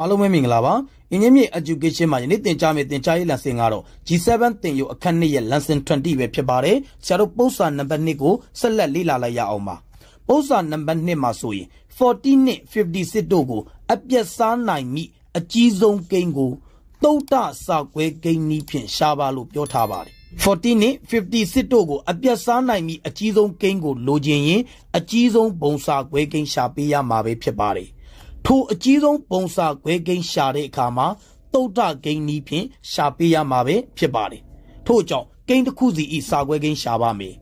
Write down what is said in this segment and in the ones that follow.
အားလုံးပဲမင်္ဂလာပါအင်းကြီးမြေ education မှာယနေ့သင်ကြားမယ့်သင်ကြားရေး lesson ကတော့ G7 သင်ယူအခန်း2ရဲ့ lesson-20 ပဲဖြစ်ပါတယ်ဆရာတို့ပုဒ်စာနံပါတ်2ကိုဆက်လက်လေ့လာလိုက်ရအောင်ပါပုဒ်စာနံပါတ်2မှာဆိုရင်40နဲ့56တို့ကိုအပြတ်စားနိုင်မိအကြီးဆုံးကိန်းကိုသုတ္တစာခွဲကိန်းနည်းဖြင့်ရှာပါလို့ပြောထားပါတယ်40နဲ့56တို့ကိုအပြတ်စားနိုင်မိအကြီးဆုံးကိန်းကိုလိုချင်ရင်အကြီးဆုံးပုံစာခွဲကိန်းရှာပေးရမှာပဲဖြစ်ပါတယ်ထိုအကြီးဆုံးပုံစာခွဲကိန်းရှာတဲ့အခါမှာသုတ္တကိန်းနည်းဖြင့်ရှာပေးရမှာပဲဖြစ်ပါတယ်ထို့ကြောင့်ကိန်းတစ်ခုစီဤစာခွဲကိန်းရှာပါမယ်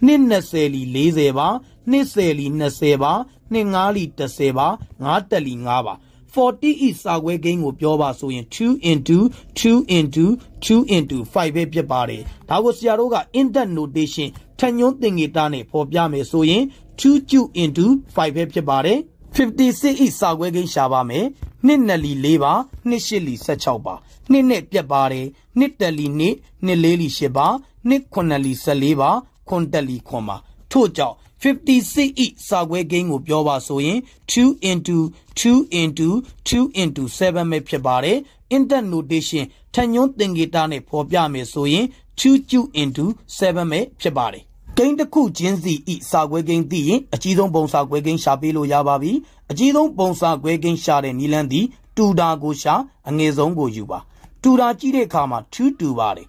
နှစ်20လီ40ပါနှစ်10လီ20ပါနှစ်5လီ10ပါ5တက်လီ5ပါ40 ဤစာခွဲကိန်းကိုပြောပါဆိုရင်2 into 2 into 2 into 5ပဲဖြစ်ပါတယ်ဒါကိုဆရာတို့က indent notation ထညွန်းသင်္ကေတနဲ့ဖော်ပြမယ်ဆိုရင်2 into 5ပဲဖြစ်ပါတယ်56 ဤစာခွဲကိန်းရှာပါမယ်နှစ်2လီ4ပါနှစ်8လီ16ပါနှစ်နဲ့ပြတ်ပါတယ်နှစ်တက်လီနှစ်နှစ်4လီ8ပါနှစ်9လီ14ပါခွန်တက်လီခွန်ပါထို့ကြောင့်56 ဤစာခွဲကိန်းကိုပြောပါဆိုရင်2 into 2 into 2 into 7ပဲဖြစ်ပါတယ် indent notation ထညွန်းသင်္ကေတနဲ့ဖော်ပြမယ်ဆိုရင်2 into 7ပဲဖြစ်ပါတယ်ကိန်းတစ်ခုချင်းစီဤစာခွဲကိန်းသိရင်အကြီးဆုံးပုံစာခွဲကိန်းရှာပေးလို့ရပါပြီအကြီးဆုံးပုံစာခွဲကိန်းရှာတဲ့နည်းလမ်းသည်တူတာကိုရှာအငယ်ဆုံးကိုယူပါတူတာကြည့်တဲ့အခါမှာ2တူပါတယ်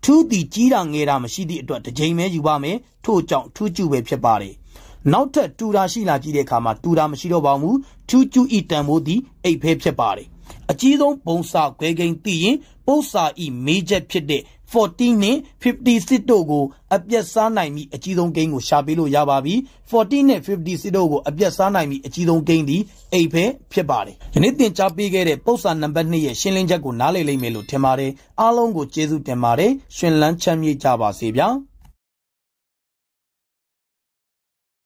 2သည်ကြီးတာငယ်တာမရှိသည့်အတွက်တစ်ချိန်ပဲယူပါမယ်ထို့ကြောင့်2ကျူပဲဖြစ်ပါတယ်နောက်ထပ်တူတာရှိလာကြည့်တဲ့အခါမှာတူတာမရှိတော့ပါဘူး2ကျူဤတန်ဖိုးသည်8ပဲဖြစ်ပါတယ်အကြီးဆုံးပုံစာခွဲကိန်းသိရင်ပုံစာဤမေးချက်ဖြစ်တဲ့40နဲ့56တို့ကိုအပြတ်စားနိုင်မိအကြီးဆုံးကိန်းကိုရှာပေးလို့ရပါပြီ40နဲ့56တို့ကိုအပြတ်စားနိုင်မိအကြီးဆုံးကိန်းသည်8ပဲဖြစ်ပါတယ်ယနေ့သင်ကြားပေးခဲ့တဲ့ပုဒ်စာနံပါတ်2ရဲ့ရှင်းလင်းချက်ကိုနားလည်လိမ့်မယ်လို့ထင်ပါတယ်အားလုံးကိုကျေးဇူးတင်ပါတယ်ရှင်လန်းချမ်းမြေ့ကြပါစေဗျာ